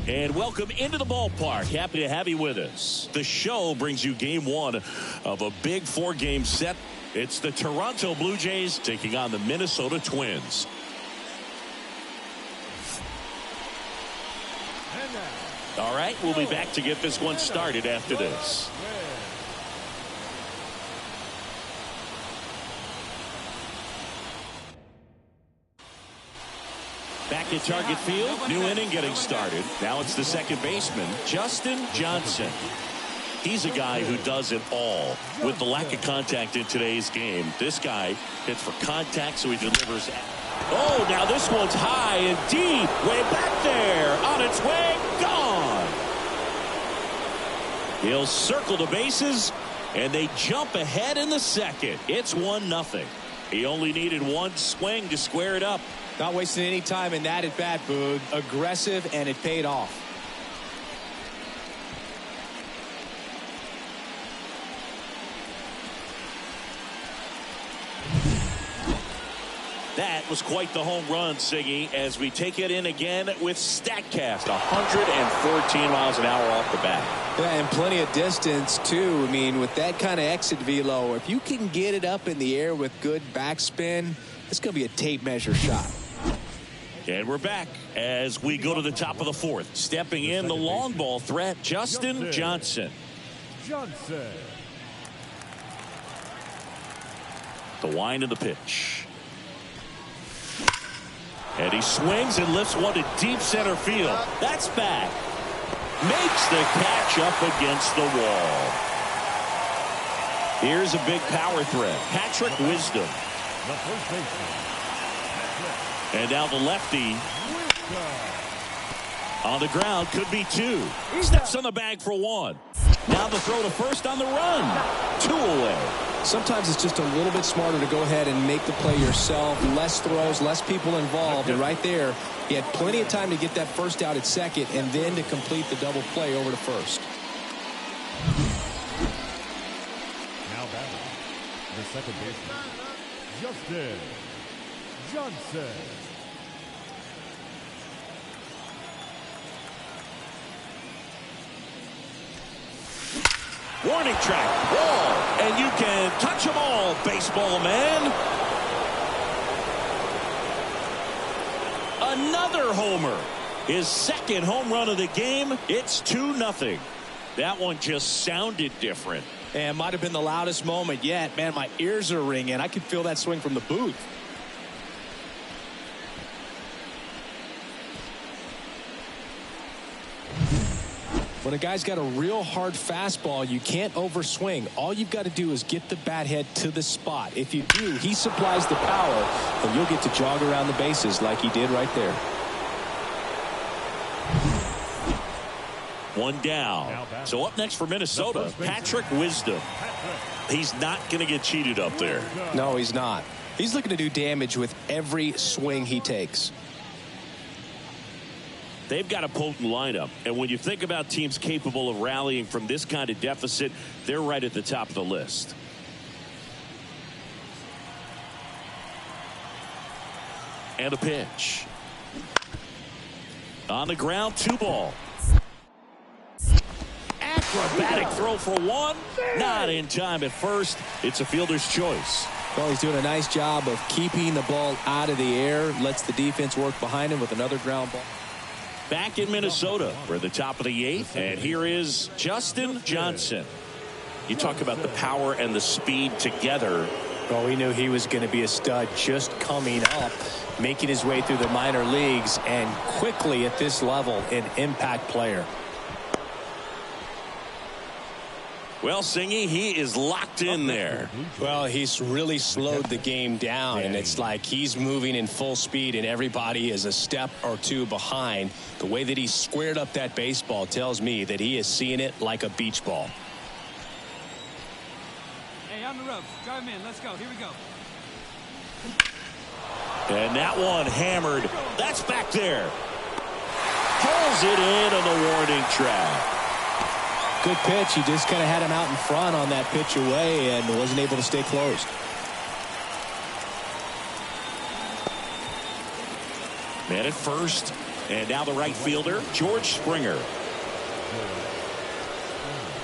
And welcome into the ballpark. Happy to have you with us. The show brings you game one of a big four-game set. It's the Toronto Blue Jays taking on the Minnesota Twins. All right, we'll be back to get this one started after this. Back at Target Field, new inning getting started. Now it's the second baseman, Justin Johnson. He's a guy who does it all. With the lack of contact in today's game, this guy hits for contact, so he delivers. Oh, now this one's high and deep, way back there, on its way, gone. He'll circle the bases, and they jump ahead in the second. It's 1-0. He only needed one swing to square it up. Not wasting any time in that at bat, Boog. Aggressive, and it paid off. That was quite the home run, Siggy, as we take it in again with StatCast. 114 miles an hour off the bat. Yeah, and plenty of distance, too. I mean, with that kind of exit velo, if you can get it up in the air with good backspin, it's going to be a tape measure shot. And we're back as we go to the top of the fourth. Stepping in the long ball threat, Justin Johnson. The wind of the pitch. And he swings and lifts one to deep center field. That's back. Makes the catch up against the wall. Here's a big power threat. Patrick Wisdom. And now the lefty on the ground, could be two. Steps on the bag for one. Now the throw to first on the run. 2 away. Sometimes it's just a little bit smarter to go ahead and make the play yourself. Less throws, less people involved. And right there, he had plenty of time to get that first out at second and then to complete the double play over to first. Now batting, the second baseman, Justin Johnson. Warning track, wall, and you can touch them all, baseball man. Another homer. His second home run of the game. It's 2-0. That one just sounded different. And might have been the loudest moment yet. Man, my ears are ringing. I could feel that swing from the booth. When a guy's got a real hard fastball, you can't overswing. All you've got to do is get the bat head to the spot. If you do, he supplies the power, and you'll get to jog around the bases like he did right there. One down. So up next for Minnesota, Patrick Wisdom. He's not going to get cheated up there. No, he's not. He's looking to do damage with every swing he takes. They've got a potent lineup, and when you think about teams capable of rallying from this kind of deficit, they're right at the top of the list. And a pitch. On the ground, 2 ball. Acrobatic throw for one. Not in time at first. It's a fielder's choice. Well, he's doing a nice job of keeping the ball out of the air. Lets the defense work behind him with another ground ball. Back in Minnesota, we're at the top of the 8th, and here is Justin Johnson. You talk about the power and the speed together. Well, we knew he was going to be a stud just coming up, making his way through the minor leagues, and quickly at this level, an impact player. Well, Singy, he is locked in there. Well, he's really slowed the game down, and it's like he's moving in full speed, and everybody is a step or two behind. The way that he squared up that baseball tells me that he is seeing it like a beach ball. Hey, on the ropes. Drive him in. Let's go. Here we go. And that one hammered. That's back there. Pulls it in on the warning track. Good pitch. He just kind of had him out in front on that pitch away and wasn't able to stay closed. Man at first. And now the right fielder, George Springer.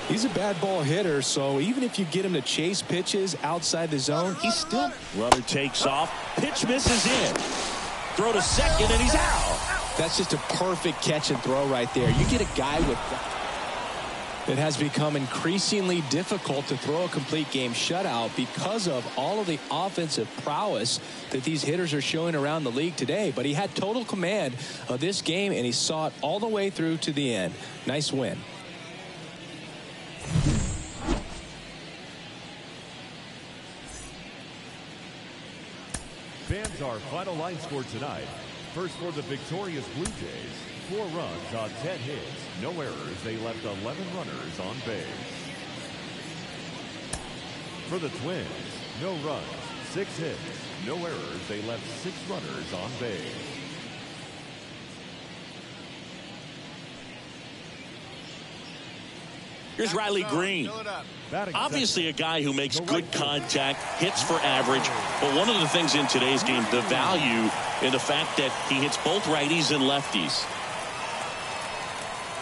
He's a bad ball hitter, so even if you get him to chase pitches outside the zone, he's still... Runner takes off. Pitch misses in. Throw to second, and he's out. That's just a perfect catch and throw right there. You get a guy with... It has become increasingly difficult to throw a complete game shutout because of all of the offensive prowess that these hitters are showing around the league today. But he had total command of this game, and he saw it all the way through to the end. Nice win. Fans, our final line score tonight. First for the victorious Blue Jays. 4 runs on 10 hits. No errors. They left 11 runners on base. For the Twins, no runs, 6 hits. No errors. They left 6 runners on base. Here's Riley Green. Obviously a guy who makes good contact, hits for average. But one of the things in today's game, the value in the fact that he hits both righties and lefties.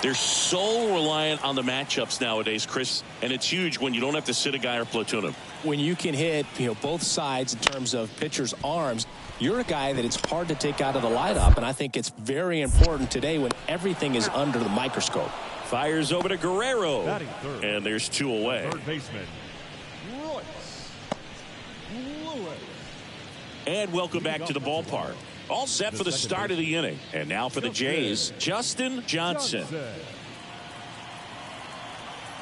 They're so reliant on the matchups nowadays, Chris, and it's huge when you don't have to sit a guy or platoon him. When you can hit, both sides in terms of pitchers' arms, you're a guy that it's hard to take out of the lineup, and I think it's very important today when everything is under the microscope. Fires over to Guerrero, and there's 2 away. Third baseman, Royce Lewis. And welcome back to the ballpark. All set for the start of the inning. And now for the Jays, Justin Johnson.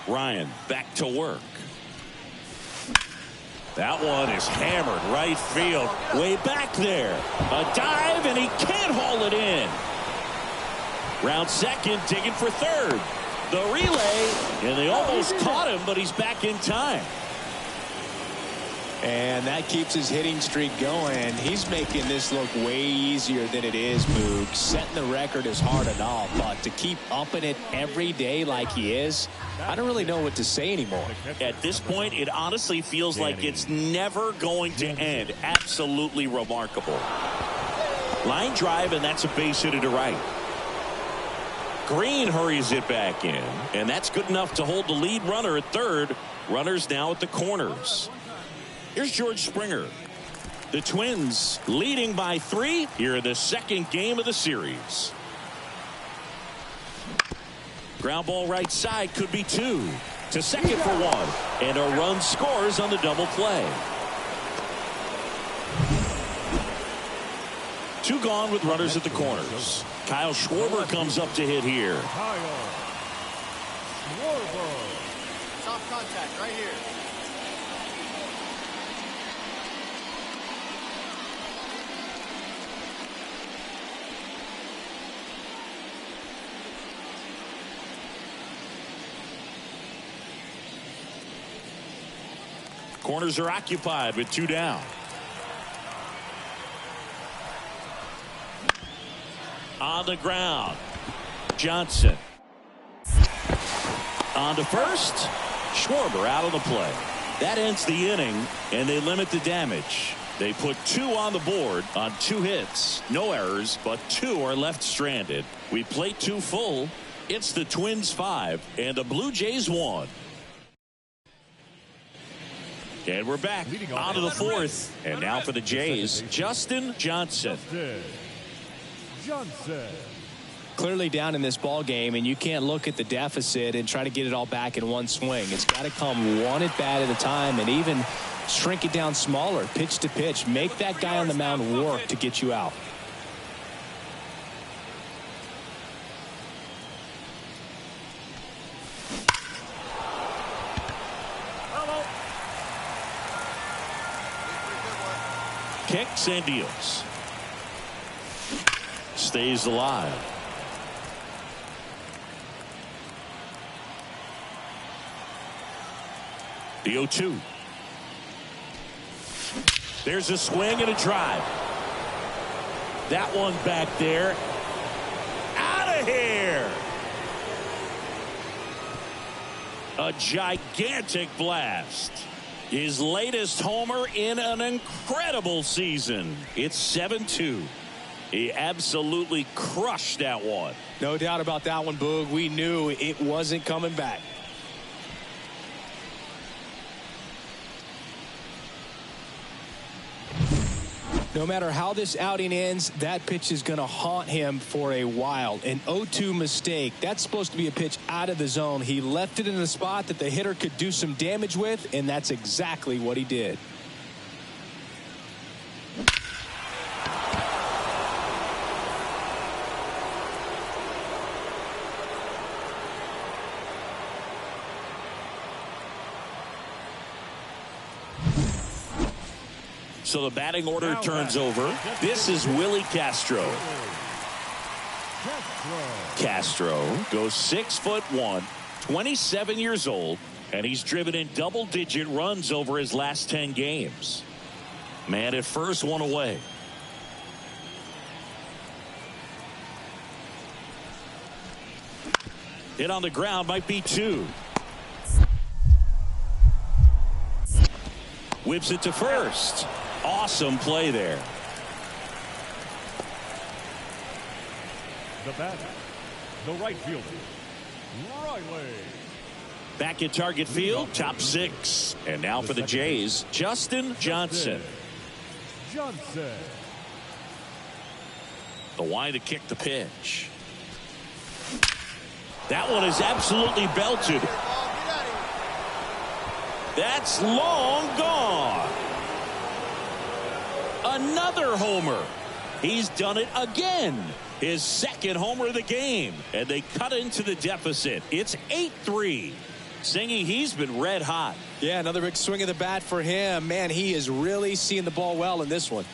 Ryan back to work. That one is hammered right field. Way back there. A dive, and he can't haul it in. Round second, digging for third. The relay, and they almost caught him, but he's back in time. And that keeps his hitting streak going. He's making this look way easier than it is, Moog. Setting the record is hard enough, but to keep upping it every day like he is, I don't really know what to say anymore. At this point, it honestly feels like it's never going to end. Absolutely remarkable. Line drive, and that's a base hit to right. Green hurries it back in, and that's good enough to hold the lead runner at third. Runners now at the corners. Here's George Springer. The Twins leading by 3 here in the second game of the series. Ground ball right side, could be 2. To second for 1. And a run scores on the double play. 2 gone with runners at the corners. Kyle Schwarber comes up to hit here. Kyle Schwarber. Top contact right here. Corners are occupied with 2 down. On the ground, Johnson. On to first. Schwarber out of the play. That ends the inning, and they limit the damage. They put 2 on the board on 2 hits. No errors, but 2 are left stranded. We play 2 full. It's the Twins 5 and the Blue Jays 1. And we're back on to the 4th. And now for the Jays, Justin Johnson. Clearly down in this ball game, and you can't look at the deficit and try to get it all back in one swing. It's got to come one at bat at a time, and even shrink it down smaller, pitch to pitch. Make that guy on the mound work to get you out. Kicks and deals. Stays alive. The 0-2. There's a swing and a drive. That one back there. Out of here. A gigantic blast. His latest homer in an incredible season. It's 7-2. He absolutely crushed that one. No doubt about that one, Boog. We knew it wasn't coming back. No matter how this outing ends, that pitch is going to haunt him for a while. An 0-2 mistake. That's supposed to be a pitch out of the zone. He left it in a spot that the hitter could do some damage with, and that's exactly what he did. So the batting order turns over. This is Willie Castro. Castro goes 6'1", 27 years old, and he's driven in double-digit runs over his last 10 games. Man at first, one away. Hit on the ground, might be 2. Whips it to first. Awesome play there. The batter, the right fielder, Riley. Back at target field, top 6. And now for the Jays, Justin Johnson. The wide to kick the pitch. That one is absolutely belted. That's long gone. Another homer. He's done it again. His second homer of the game. And they cut into the deficit. It's 8-3. Singing, he's been red hot. Yeah, another big swing of the bat for him. Man, he is really seeing the ball well in this one.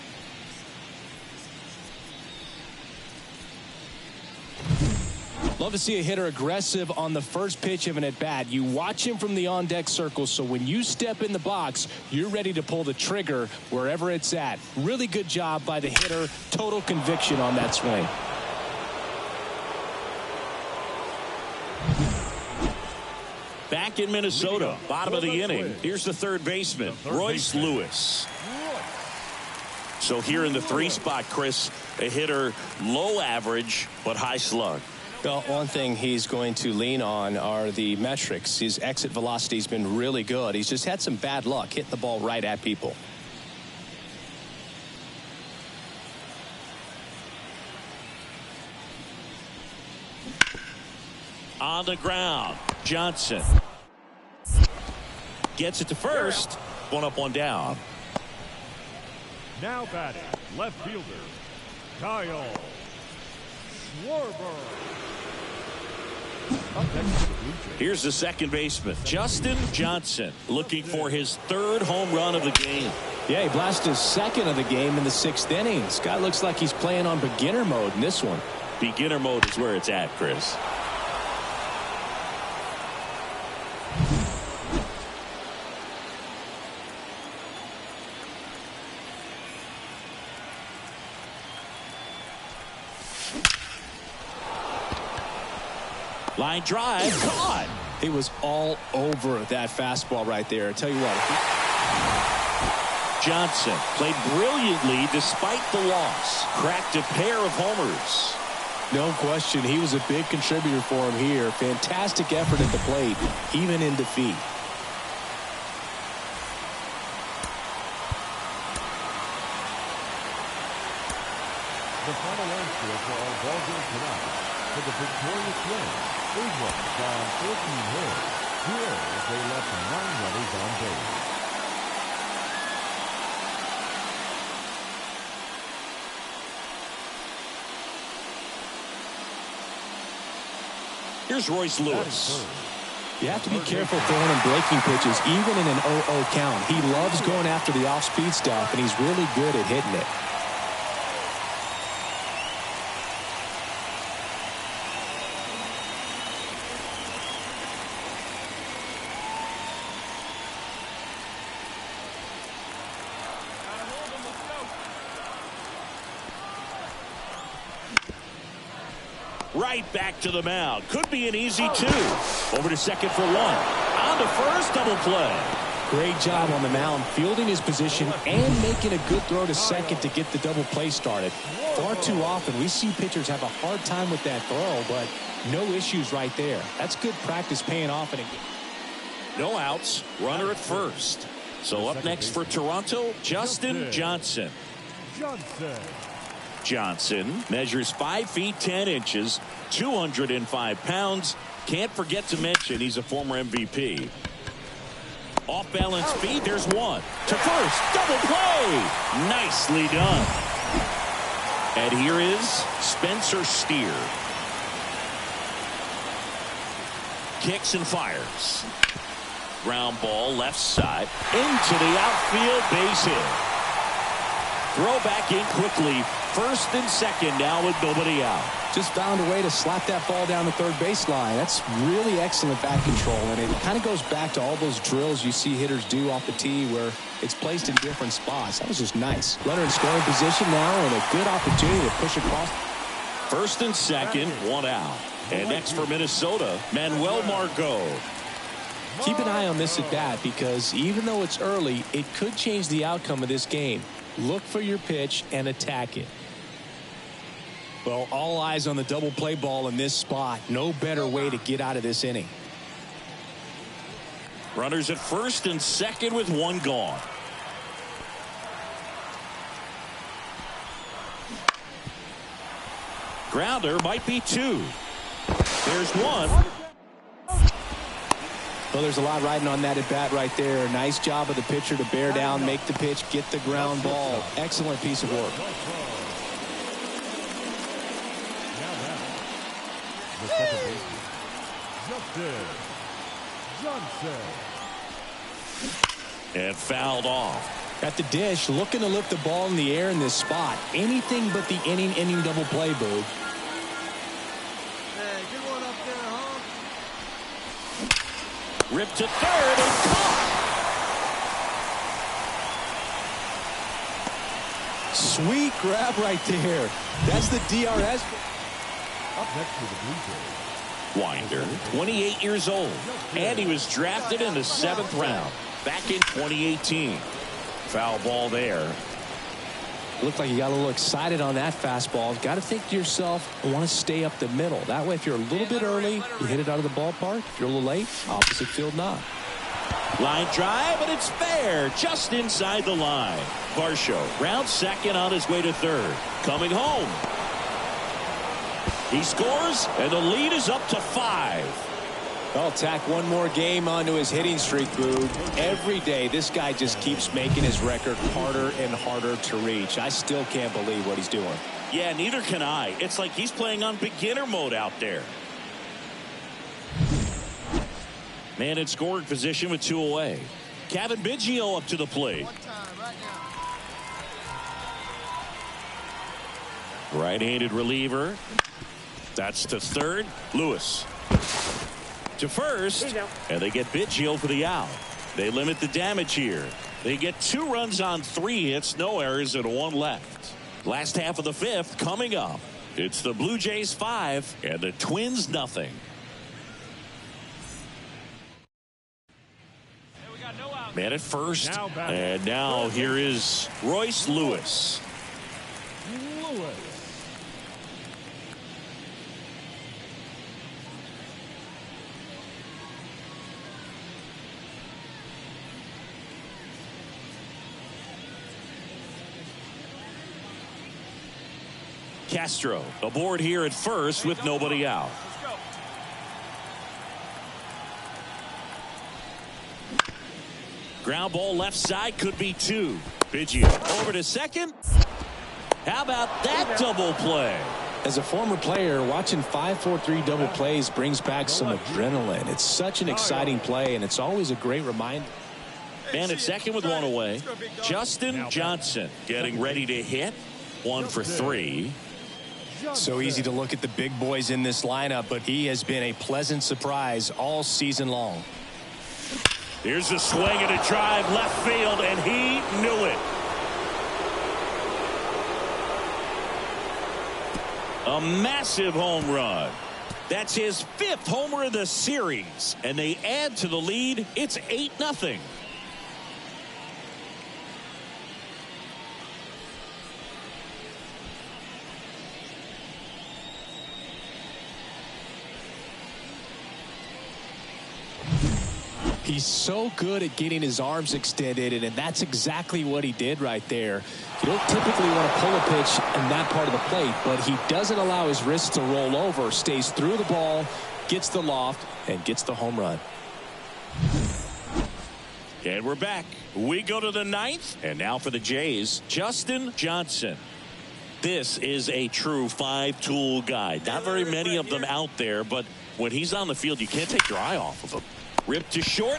Love to see a hitter aggressive on the first pitch of an at-bat. You watch him from the on-deck circle, so when you step in the box, you're ready to pull the trigger wherever it's at. Really good job by the hitter. Total conviction on that swing. Back in Minnesota, bottom of the inning. Here's the third baseman, Royce Lewis. So here in the 3 spot, Chris, a hitter low average but high slug. Well, one thing he's going to lean on are the metrics. His exit velocity has been really good. He's just had some bad luck hitting the ball right at people. On the ground, Johnson gets it to first. One up, one down. Now batting, left fielder, Kyle Schwarber. Here's the second baseman, Justin Johnson, looking for his 3rd home run of the game. Yeah, he blasted his 2nd of the game in the 6th inning. This guy looks like he's playing on beginner mode in this one. Beginner mode is where it's at, Chris. Line drive, caught. He was all over that fastball right there. I tell you what. Johnson played brilliantly despite the loss. Cracked a pair of homers. No question. He was a big contributor for him here. Fantastic effort at the plate, even in defeat. The final line score for our ball game tonight. For the victorious win, 8 runs on 14 hits. 2 errors, they left 9 runners on base. Here's Royce Lewis. You have to be careful throwing him breaking pitches, even in an 0-0 count. He loves going after the off-speed stuff, and he's really good at hitting it. Right back to the mound. Could be an easy 2. Over to second for 1. On to first, double play. Great job on the mound, fielding his position and making a good throw to second to get the double play started. Far too often we see pitchers have a hard time with that throw, but no issues right there. That's good practice paying off. No outs, runner at first. So up next for Toronto, Justin Johnson. Johnson measures 5 feet 10 inches, 205 pounds. Can't forget to mention he's a former MVP. Off balance feed, there's one. To first, double play. Nicely done. And here is Spencer Steer. Kicks and fires. Ground ball left side into the outfield, base hit. Throw back in quickly. First and second now with nobody out. Just found a way to slap that ball down the third baseline. That's really excellent bat control, and it kind of goes back to all those drills you see hitters do off the tee where it's placed in different spots. That was just nice. Runner in scoring position now and a good opportunity to push across. First and second, one out. And next for Minnesota, Manuel Margot. Keep an eye on this at bat because even though it's early, it could change the outcome of this game. Look for your pitch and attack it. Well, all eyes on the double play ball in this spot. No better way to get out of this inning. Runners at first and second with one gone. Grounder might be two. There's one. Well, there's a lot riding on that at bat right there. Nice job of the pitcher to bear down, make the pitch, get the ground ball. Excellent piece of work. The second baseman, Justin Johnson. And fouled off. At the dish, looking to lift the ball in the air in this spot. Anything but the inning double play, Boog. Hey, get one up there, huh? Ripped to third and caught. Sweet grab right there. That's the DRS. Up next for the Blue Jays, Winder, 28 years old, and he was drafted in the 7th round back in 2018. Foul ball there. Looked like you got a little excited on that fastball. Got to think to yourself, I want to stay up the middle. That way, if you're a little bit early, you hit it out of the ballpark. If you're a little late, opposite field not. Line drive, and it's fair, just inside the line. Varsho round second on his way to third. Coming home. He scores, and the lead is up to 5. Well, tack one more game onto his hitting streak, Boog. Every day, this guy just keeps making his record harder and harder to reach. I still can't believe what he's doing. Yeah, neither can I. It's like he's playing on beginner mode out there. Man in scoring position with 2 away. Kevin Biggio up to the plate. One time, right now. Right-handed reliever. That's to third. Lewis. To first. And they get Biggio for the out. They limit the damage here. They get 2 runs on 3 hits, no errors, and 1 left. Last half of the 5th coming up. It's the Blue Jays 5 and the Twins nothing. Man at first. And now here is Royce Lewis. Castro aboard here at first with nobody out. Ground ball left side, could be 2. Biggio over to second. How about that double play? As a former player, watching 5-4-3 double plays brings back some adrenaline. It's such an exciting play, and it's always a great reminder. Man at second with 1 away. Justin Johnson getting ready to hit. 1 for 3. So easy to look at the big boys in this lineup, but he has been a pleasant surprise all season long. Here's a swing and a drive left field, and he knew it. A massive home run. That's his 5th homer of the series, and they add to the lead. It's 8-0. He's so good at getting his arms extended, and that's exactly what he did right there. You don't typically want to pull a pitch in that part of the plate, but he doesn't allow his wrists to roll over, stays through the ball, gets the loft, and gets the home run. And we're back. We go to the ninth, and now for the Jays, Justin Johnson. This is a true five-tool guy. Not very many of them out there, but when he's on the field, you can't take your eye off of him. Ripped to short.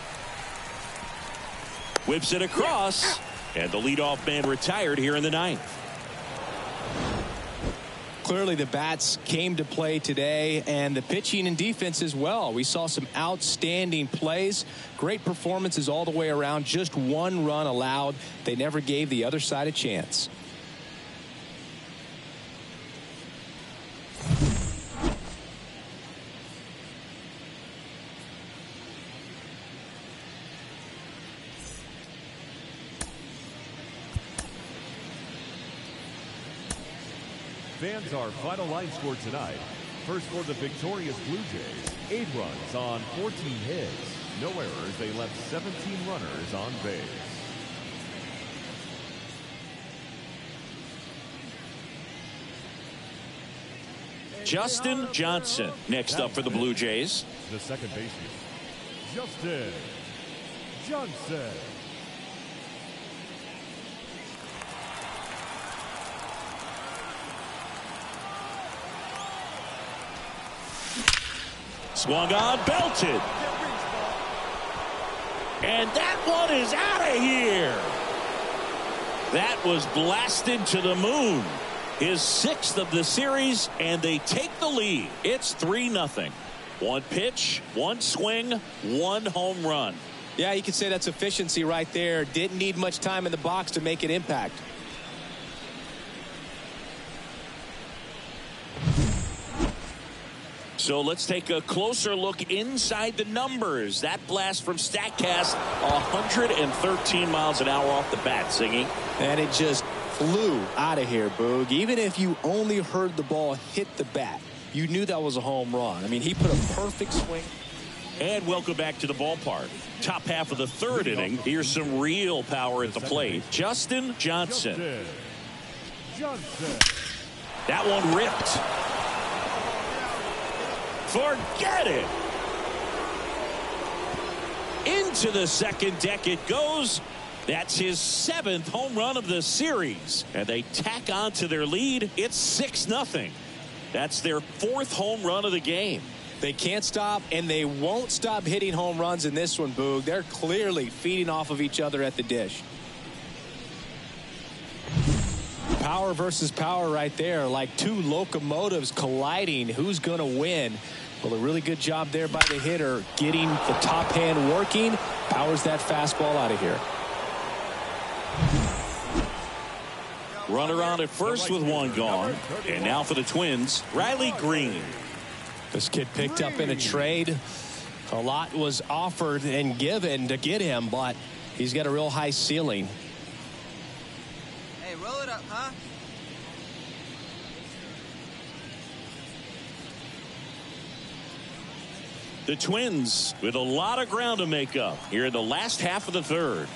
Whips it across. And the leadoff man retired here in the ninth. Clearly the bats came to play today, and the pitching and defense as well. We saw some outstanding plays. Great performances all the way around. Just one run allowed. They never gave the other side a chance. Fans, our final line score tonight. First for the victorious Blue Jays, 8 runs on 14 hits. No errors. They left 17 runners on base. Justin Johnson next up for the Blue Jays. The second baseman, Justin Johnson. Swung on, belted. And that one is out of here. That was blasted to the moon. His 6th of the series, and they take the lead. It's 3-0. One pitch, one swing, one home run. Yeah, you could say that's efficiency right there. Didn't need much time in the box to make an impact. So let's take a closer look inside the numbers. That blast from StatCast, 113 miles an hour off the bat, Singy. And it just flew out of here, Boog. Even if you only heard the ball hit the bat, you knew that was a home run. I mean, he put a perfect swing. And welcome back to the ballpark. Top half of the third inning. Here's some real power at the plate. Justin Johnson. That one ripped. Forget it. Into the second deck it goes. That's his 7th home run of the series. And they tack on to their lead. It's 6-0. That's their 4th home run of the game. They can't stop, and they won't stop hitting home runs in this one, Boog. They're clearly feeding off of each other at the dish. Power versus power right there, like two locomotives colliding. Who's going to win? Well, a really good job there by the hitter, getting the top hand working. Powers that fastball out of here. Runner on at first with one gone. And now for the Twins, Riley Green. This kid picked up in a trade. A lot was offered and given to get him, but he's got a real high ceiling. Hey, roll it up, huh? The Twins with a lot of ground to make up here in the last half of the third.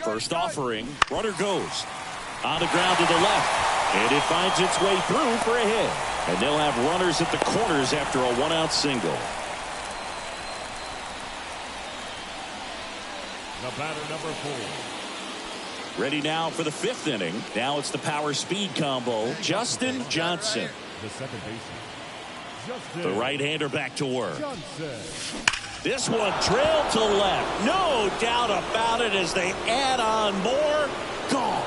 First offering, runner goes on the ground to the left, and it finds its way through for a hit. And they'll have runners at the corners after a one-out single. The batter, number 4. Ready now for the 5th inning. Now it's the power-speed combo. Justin Johnson. The second baseman, Justin The right-hander back to work. Johnson. This one drilled to left. No doubt about it as they add on more. Gone.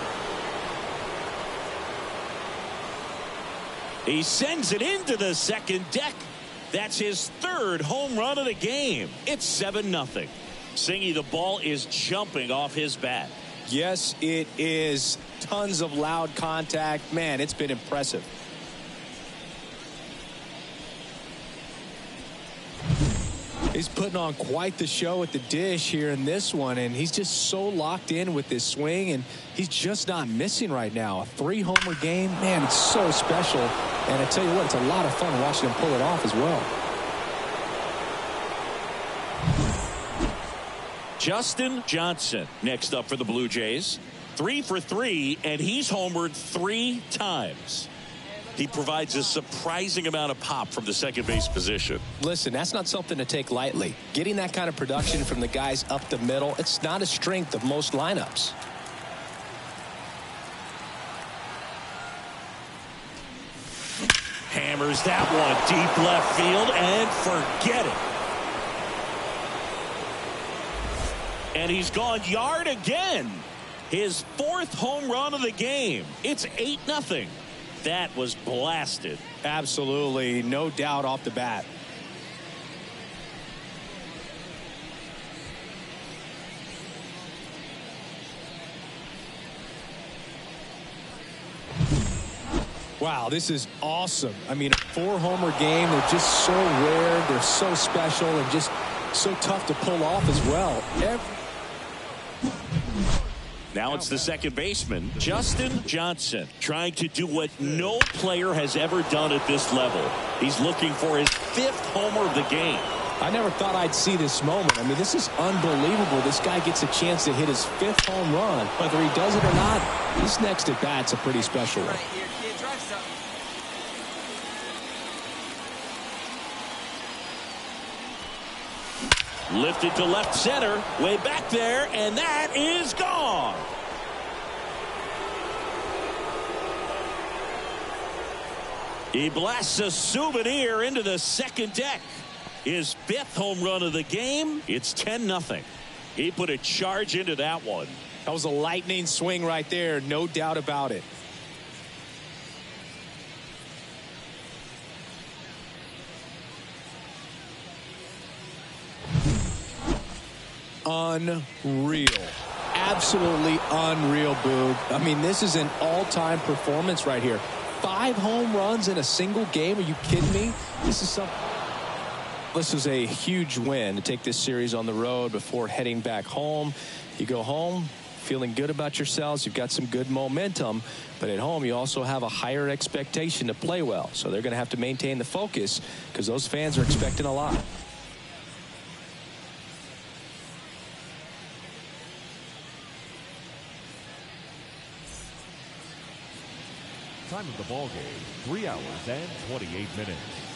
He sends it into the second deck. That's his 3rd home run of the game. It's 7-0. Singy, the ball is jumping off his bat. Yes, it is. Tons of loud contact. Man, it's been impressive. He's putting on quite the show at the dish here in this one, and he's just so locked in with this swing, and he's just not missing right now. A 3-homer game, man, it's so special. And I tell you what, it's a lot of fun watching him pull it off as well. Justin Johnson next up for the Blue Jays. 3 for 3, and he's homered 3 times. He provides a surprising amount of pop from the second base position. Listen, that's not something to take lightly. Getting that kind of production from the guys up the middle, it's not a strength of most lineups. Hammers that one deep left field and forget it. And he's gone yard again. His 4th home run of the game. It's 8-0. That was blasted. Absolutely, no doubt off the bat. Wow, this is awesome. I mean, a 4-homer game. They're just so rare. They're so special and just so tough to pull off as well. Now it's the second baseman, Justin Johnson, trying to do what no player has ever done at this level. He's looking for his 5th homer of the game. I never thought I'd see this moment. I mean, this is unbelievable. This guy gets a chance to hit his 5th home run. Whether he does it or not, this next at bat's a pretty special one. Right here, kid. Drive something. Lifted to left center, way back there, and that is gone. He blasts a souvenir into the second deck. His 5th home run of the game. It's 10-0. He put a charge into that one. That was a lightning swing right there, no doubt about it. Unreal. Absolutely unreal, Boog. I mean, this is an all-time performance right here. 5 home runs in a single game. Are you kidding me? This is something. This is a huge win to take this series on the road before heading back home. You go home feeling good about yourselves. You've got some good momentum, but at home you also have a higher expectation to play well. So they're going to have to maintain the focus because those fans are expecting a lot. Time of the ball game, 3 hours and 28 minutes.